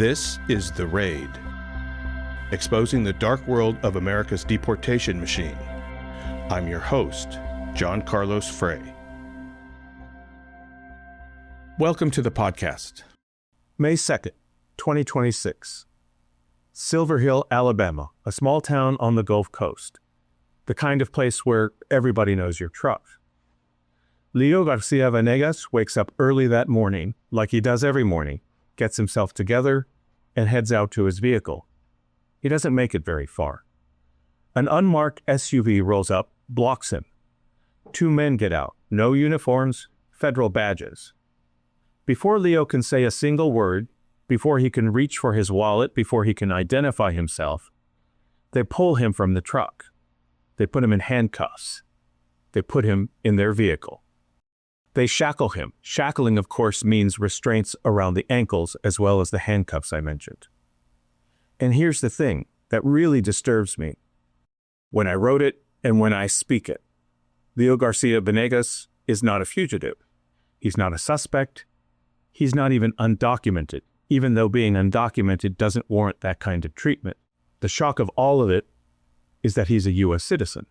This is The Raid, exposing the dark world of America's deportation machine. I'm your host, John Carlos Frey. Welcome to the podcast. May 2nd, 2026. Silver Hill, Alabama, a small town on the Gulf Coast. The kind of place where everybody knows your truck. Leo Garcia Venegas wakes up early that morning, like he does every morning, gets himself together, and heads out to his vehicle. He doesn't make it very far. An unmarked SUV rolls up, blocks him. Two men get out, no uniforms, federal badges. Before Leo can say a single word, before he can reach for his wallet, before he can identify himself, they pull him from the truck. They put him in handcuffs. They put him in their vehicle. They shackle him. Shackling, of course, means restraints around the ankles as well as the handcuffs I mentioned. And here's the thing that really disturbs me. When I wrote it and when I speak it, Leo Garcia Venegas is not a fugitive. He's not a suspect. He's not even undocumented, even though being undocumented doesn't warrant that kind of treatment. The shock of all of it is that he's a U.S. citizen.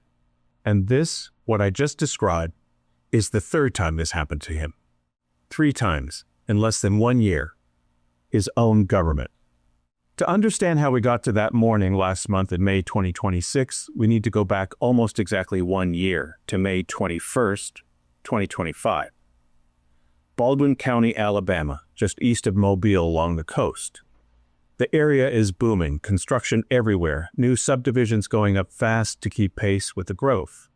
And this, what I just described, is the third time this happened to him. 3 times in less than 1 year. His own government. To understand how we got to that morning last month in May 2026, we need to go back almost exactly 1 year to May 21st, 2025. Baldwin County, Alabama, just east of Mobile along the coast. The area is booming, construction everywhere, new subdivisions going up fast to keep pace with the growth.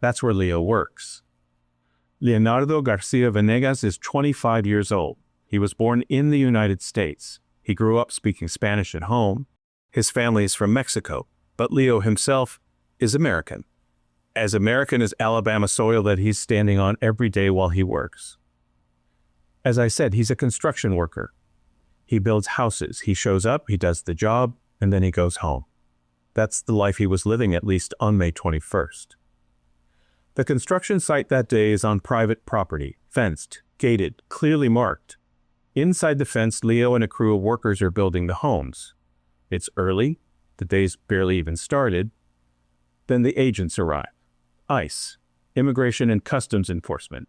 That's where Leo works. Leonardo Garcia Venegas is 25 years old. He was born in the United States. He grew up speaking Spanish at home. His family is from Mexico, but Leo himself is American. As American as Alabama soil that he's standing on every day while he works. As I said, he's a construction worker. He builds houses. He shows up, he does the job, and then he goes home. That's the life he was living, at least on May 21st. The construction site that day is on private property, fenced, gated, clearly marked. Inside the fence, Leo and a crew of workers are building the homes. It's early, the day's barely even started. Then the agents arrive. ICE, Immigration and Customs Enforcement.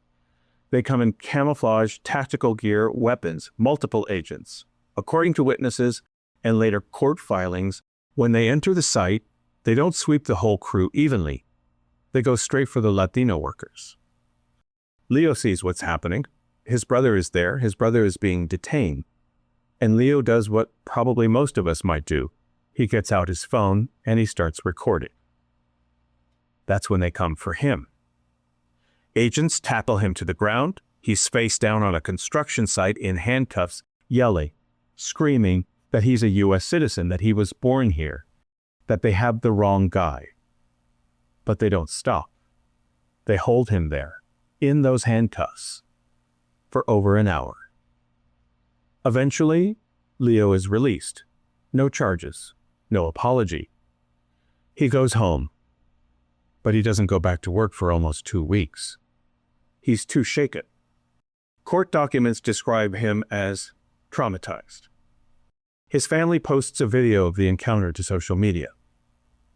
They come in camouflage, tactical gear, weapons, multiple agents. According to witnesses and later court filings, when they enter the site, they don't sweep the whole crew evenly. They go straight for the Latino workers. Leo sees what's happening. His brother is there. His brother is being detained. And Leo does what probably most of us might do. He gets out his phone and he starts recording. That's when they come for him. Agents tackle him to the ground. He's face down on a construction site in handcuffs, yelling, screaming that he's a U.S. citizen, that he was born here, that they have the wrong guy. But they don't stop. They hold him there, in those handcuffs, for over an hour. Eventually, Leo is released. No charges, no apology. He goes home, but he doesn't go back to work for almost 2 weeks. He's too shaken. Court documents describe him as traumatized. His family posts a video of the encounter to social media.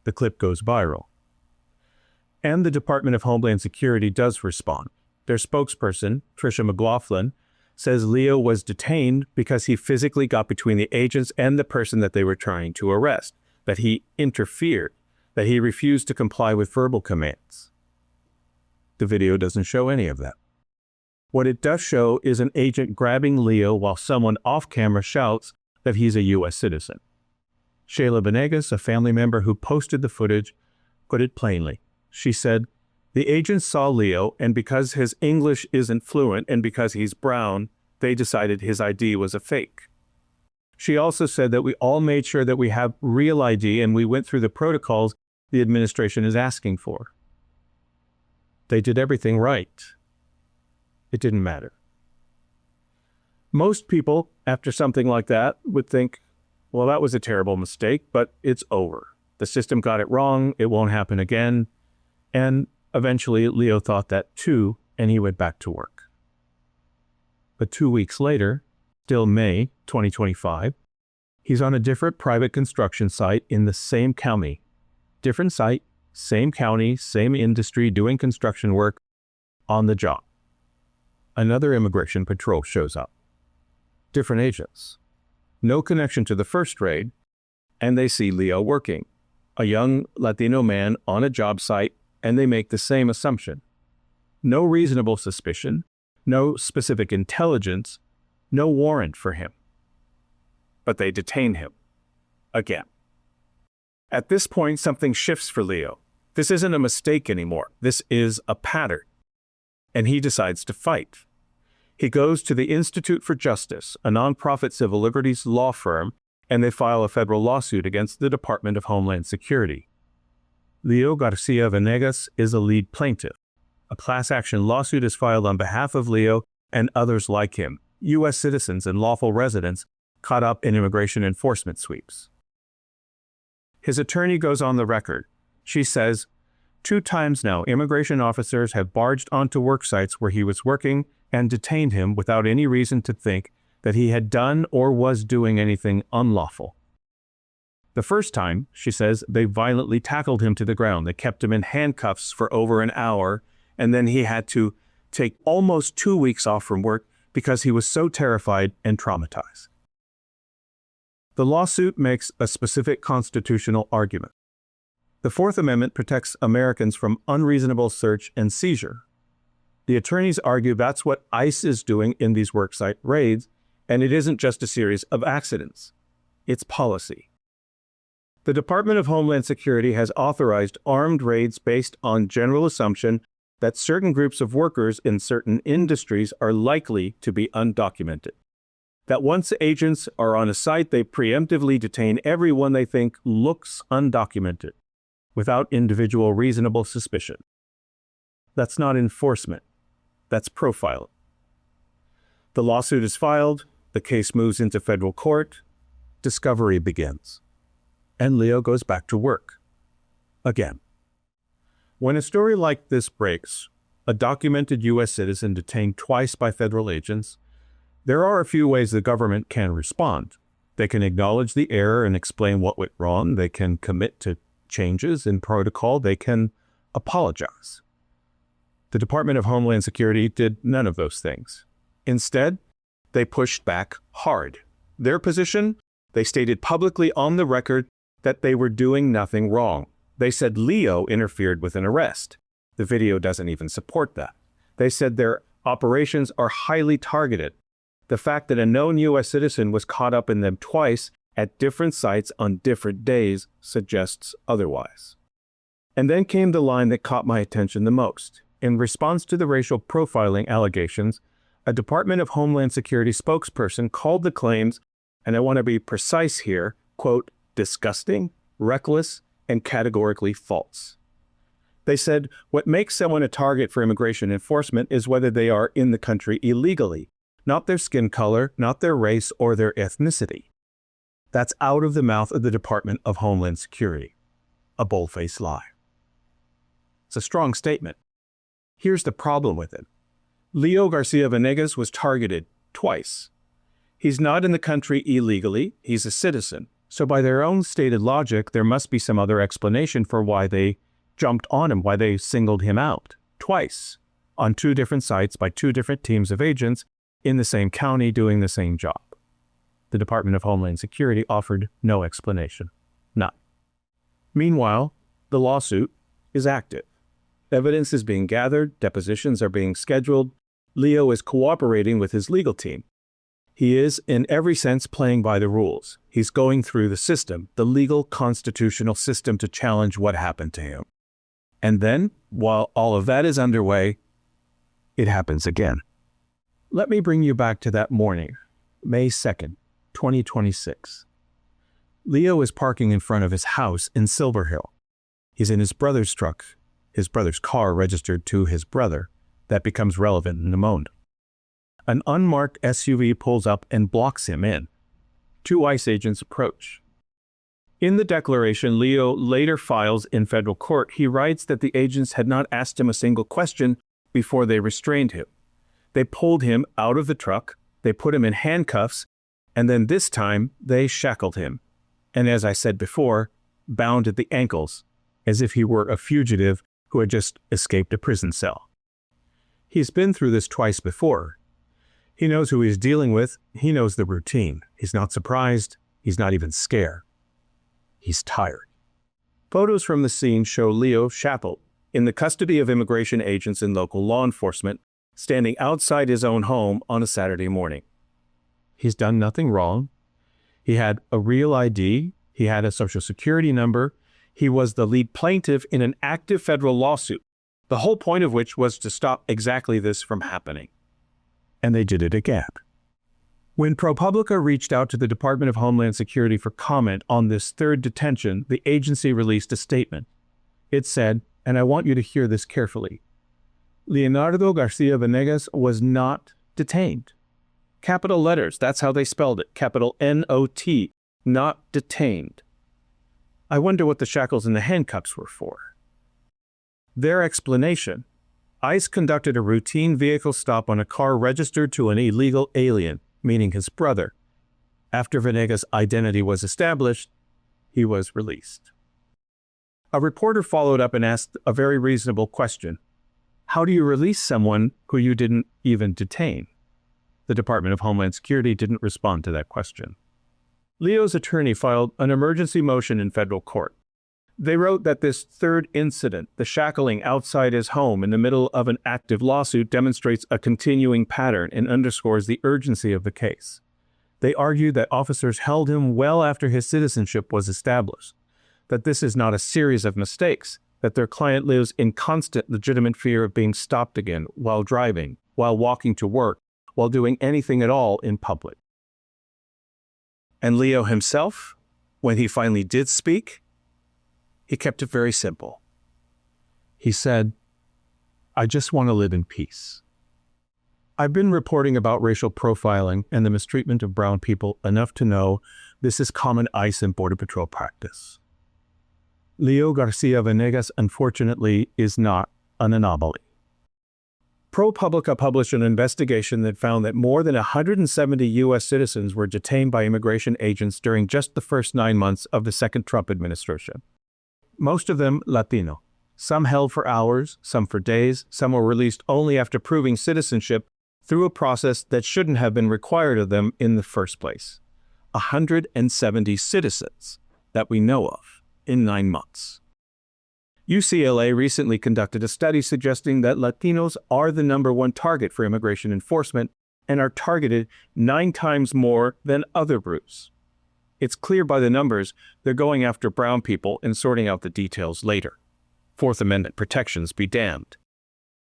The clip goes viral. And the Department of Homeland Security does respond. Their spokesperson, Tricia McLaughlin, says Leo was detained because he physically got between the agents and the person that they were trying to arrest, that he interfered, that he refused to comply with verbal commands. The video doesn't show any of that. What it does show is an agent grabbing Leo while someone off camera shouts that he's a U.S. citizen. Shayla Venegas, a family member who posted the footage, put it plainly. She said, the agents saw Leo, and because his English isn't fluent and because he's brown, they decided his ID was a fake. She also said that we all made sure that we have real ID and we went through the protocols the administration is asking for. They did everything right. It didn't matter. Most people, after something like that, would think, well, that was a terrible mistake, but it's over. The system got it wrong. It won't happen again. And eventually, Leo thought that too, and he went back to work. But 2 weeks later, still May 2025, He's on a different private construction site in the same county. Different site, same county, same industry, doing construction work, on the job. Another immigration patrol shows up. Different agents. No connection to the first raid, and they see Leo working. A young Latino man on a job site, and they make the same assumption. No reasonable suspicion, no specific intelligence, no warrant for him. But they detain him. Again. At this point, something shifts for Leo. This isn't a mistake anymore. This is a pattern. And he decides to fight. He goes to the Institute for Justice, a nonprofit civil liberties law firm, and they file a federal lawsuit against the Department of Homeland Security. Leo Garcia Venegas is a lead plaintiff. A class action lawsuit is filed on behalf of Leo and others like him, U.S. citizens and lawful residents caught up in immigration enforcement sweeps. His attorney goes on the record. She says, 2 times now, immigration officers have barged onto work sites where he was working and detained him without any reason to think that he had done or was doing anything unlawful. The first time, she says, they violently tackled him to the ground. They kept him in handcuffs for over an hour, and then he had to take almost 2 weeks off from work because he was so terrified and traumatized. The lawsuit makes a specific constitutional argument. The Fourth Amendment protects Americans from unreasonable search and seizure. The attorneys argue that's what ICE is doing in these worksite raids, and it isn't just a series of accidents. It's policy. The Department of Homeland Security has authorized armed raids based on general assumption that certain groups of workers in certain industries are likely to be undocumented. That once agents are on a site, they preemptively detain everyone they think looks undocumented, without individual reasonable suspicion. That's not enforcement. That's profiling. The lawsuit is filed, the case moves into federal court, discovery begins, and Leo goes back to work. Again. When a story like this breaks, a documented U.S. citizen detained twice by federal agents, there are a few ways the government can respond. They can acknowledge the error and explain what went wrong. They can commit to changes in protocol. They can apologize. The Department of Homeland Security did none of those things. Instead, they pushed back hard. Their position, they stated publicly on the record that they were doing nothing wrong. They said Leo interfered with an arrest. The video doesn't even support that. They said their operations are highly targeted. The fact that a known U.S. citizen was caught up in them twice at different sites on different days suggests otherwise. And then came the line that caught my attention the most. In response to the racial profiling allegations, a Department of Homeland Security spokesperson called the claims, and I want to be precise here, quote, disgusting, reckless, and categorically false. They said, what makes someone a target for immigration enforcement is whether they are in the country illegally, not their skin color, not their race, or their ethnicity. That's out of the mouth of the Department of Homeland Security. A bold-faced lie. It's a strong statement. Here's the problem with it. Leo Garcia Venegas was targeted twice. He's not in the country illegally, he's a citizen. So by their own stated logic, there must be some other explanation for why they jumped on him, why they singled him out twice on 2 different sites by 2 different teams of agents in the same county doing the same job. The Department of Homeland Security offered no explanation. None. Meanwhile, the lawsuit is active. Evidence is being gathered, depositions are being scheduled. Leo is cooperating with his legal team. He is, in every sense, playing by the rules. He's going through the system, the legal constitutional system, to challenge what happened to him. And then, while all of that is underway, it happens again. Let me bring you back to that morning, May 2nd, 2026. Leo is parking in front of his house in Silver Hill. He's in his brother's truck, his brother's car registered to his brother. That becomes relevant in a moment. An unmarked SUV pulls up and blocks him in. 2 ICE agents approach. In the declaration Leo later files in federal court, he writes that the agents had not asked him a single question before they restrained him. They pulled him out of the truck, they put him in handcuffs, And then this time, they shackled him. And as I said before, bound at the ankles, as if he were a fugitive who had just escaped a prison cell. He's been through this twice before. He knows who he's dealing with. He knows the routine. He's not surprised. He's not even scared. He's tired. Photos from the scene show Leo shackled, in the custody of immigration agents and local law enforcement, standing outside his own home on a Saturday morning. He's done nothing wrong. He had a real ID. He had a social security number. He was the lead plaintiff in an active federal lawsuit, the whole point of which was to stop exactly this from happening. And they did it again. When ProPublica reached out to the Department of Homeland Security for comment on this third detention, the agency released a statement. It said, and I want you to hear this carefully, Leonardo Garcia Venegas was not detained. Capital letters, that's how they spelled it, capital N-O-T, not detained. I wonder what the shackles and the handcuffs were for. Their explanation, ICE conducted a routine vehicle stop on a car registered to an illegal alien, meaning his brother. After Venegas' identity was established, he was released. A reporter followed up and asked a very reasonable question. How do you release someone who you didn't even detain? The Department of Homeland Security didn't respond to that question. Leo's attorney filed an emergency motion in federal court. They wrote that this third incident, the shackling outside his home in the middle of an active lawsuit, demonstrates a continuing pattern and underscores the urgency of the case. They argued that officers held him well after his citizenship was established, that this is not a series of mistakes, that their client lives in constant legitimate fear of being stopped again while driving, while walking to work, while doing anything at all in public. And Leo himself, when he finally did speak, he kept it very simple. He said, I just want to live in peace. I've been reporting about racial profiling and the mistreatment of brown people enough to know this is common ICE and Border Patrol practice. Leo Garcia Venegas, unfortunately, is not an anomaly. ProPublica published an investigation that found that more than 170 U.S. citizens were detained by immigration agents during just the first 9 months of the second Trump administration. Most of them Latino. Some held for hours, some for days, some were released only after proving citizenship through a process that shouldn't have been required of them in the first place. 170 citizens that we know of in 9 months. UCLA recently conducted a study suggesting that Latinos are the #1 target for immigration enforcement and are targeted 9 times more than other groups. It's clear by the numbers they're going after brown people and sorting out the details later. Fourth Amendment protections be damned.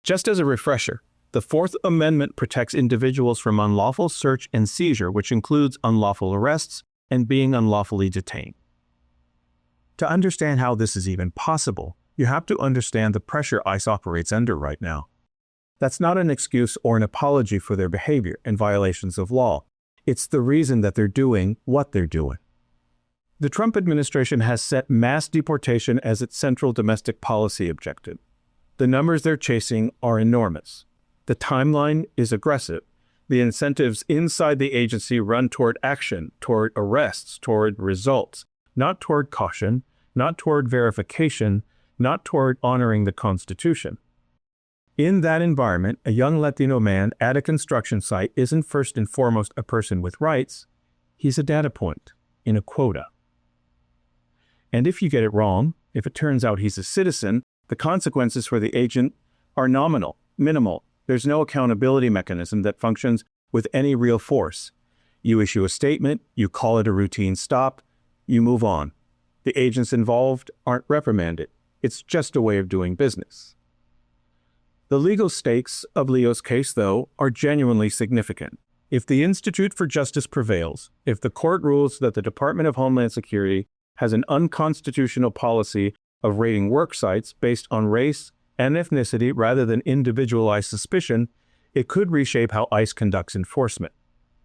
Just as a refresher, the Fourth Amendment protects individuals from unlawful search and seizure, which includes unlawful arrests and being unlawfully detained. To understand how this is even possible, you have to understand the pressure ICE operates under right now. That's not an excuse or an apology for their behavior and violations of law. It's the reason that they're doing what they're doing. The Trump administration has set mass deportation as its central domestic policy objective. The numbers they're chasing are enormous. The timeline is aggressive. The incentives inside the agency run toward action, toward arrests, toward results, not toward caution, not toward verification, not toward honoring the Constitution. In that environment, a young Latino man at a construction site isn't first and foremost a person with rights. He's a data point in a quota. And if you get it wrong, if it turns out he's a citizen, the consequences for the agent are nominal, minimal. There's no accountability mechanism that functions with any real force. You issue a statement, you call it a routine stop, you move on. The agents involved aren't reprimanded. It's just a way of doing business. The legal stakes of Leo's case, though, are genuinely significant. If the Institute for Justice prevails, if the court rules that the Department of Homeland Security has an unconstitutional policy of raiding work sites based on race and ethnicity rather than individualized suspicion, it could reshape how ICE conducts enforcement.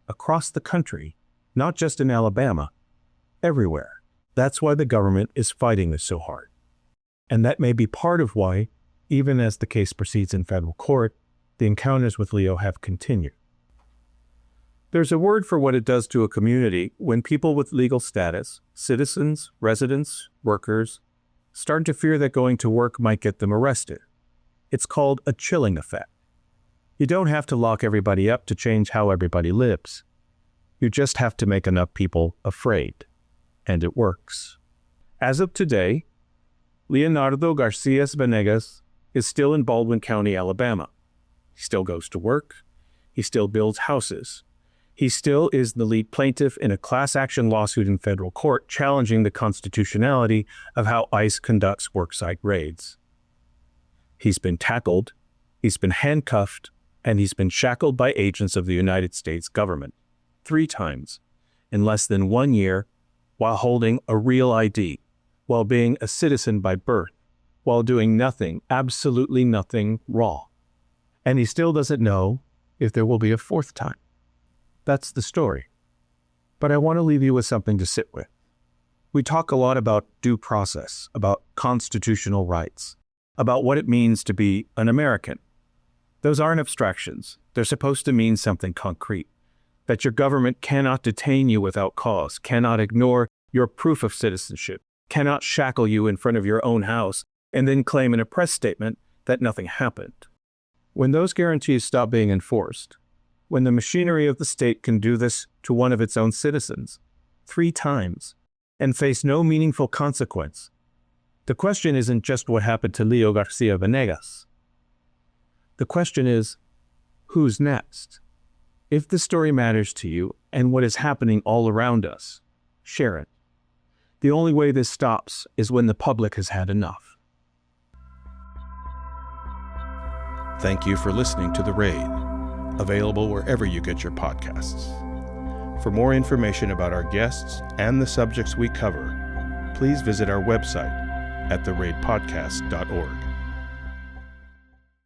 Across the country, not just in Alabama, everywhere. That's why the government is fighting this so hard. And that may be part of why, even as the case proceeds in federal court, the encounters with Leo have continued. There's a word for what it does to a community when people with legal status, citizens, residents, workers, start to fear that going to work might get them arrested. It's called a chilling effect. You don't have to lock everybody up to change how everybody lives. You just have to make enough people afraid. And it works. As of today, Leonardo Garcia Venegas is still in Baldwin County, Alabama. He still goes to work. He still builds houses. He still is the lead plaintiff in a class action lawsuit in federal court challenging the constitutionality of how ICE conducts worksite raids. He's been tackled, he's been handcuffed, and he's been shackled by agents of the United States government 3 times in less than 1 year while holding a real ID, while being a citizen by birth, while doing nothing, absolutely nothing wrong. And he still doesn't know if there will be a 4th time. That's the story. But I want to leave you with something to sit with. We talk a lot about due process, about constitutional rights, about what it means to be an American. Those aren't abstractions. They're supposed to mean something concrete. That your government cannot detain you without cause, cannot ignore your proof of citizenship, cannot shackle you in front of your own house, and then claim in a press statement that nothing happened. When those guarantees stop being enforced, when the machinery of the state can do this to one of its own citizens 3 times and face no meaningful consequence, the question isn't just what happened to Leo Garcia Venegas. The question is, who's next? If the story matters to you and what is happening all around us, share it. The only way this stops is when the public has had enough. Thank you for listening to The Raid, available wherever you get your podcasts. For more information about our guests and the subjects we cover, please visit our website at theraidpodcast.org.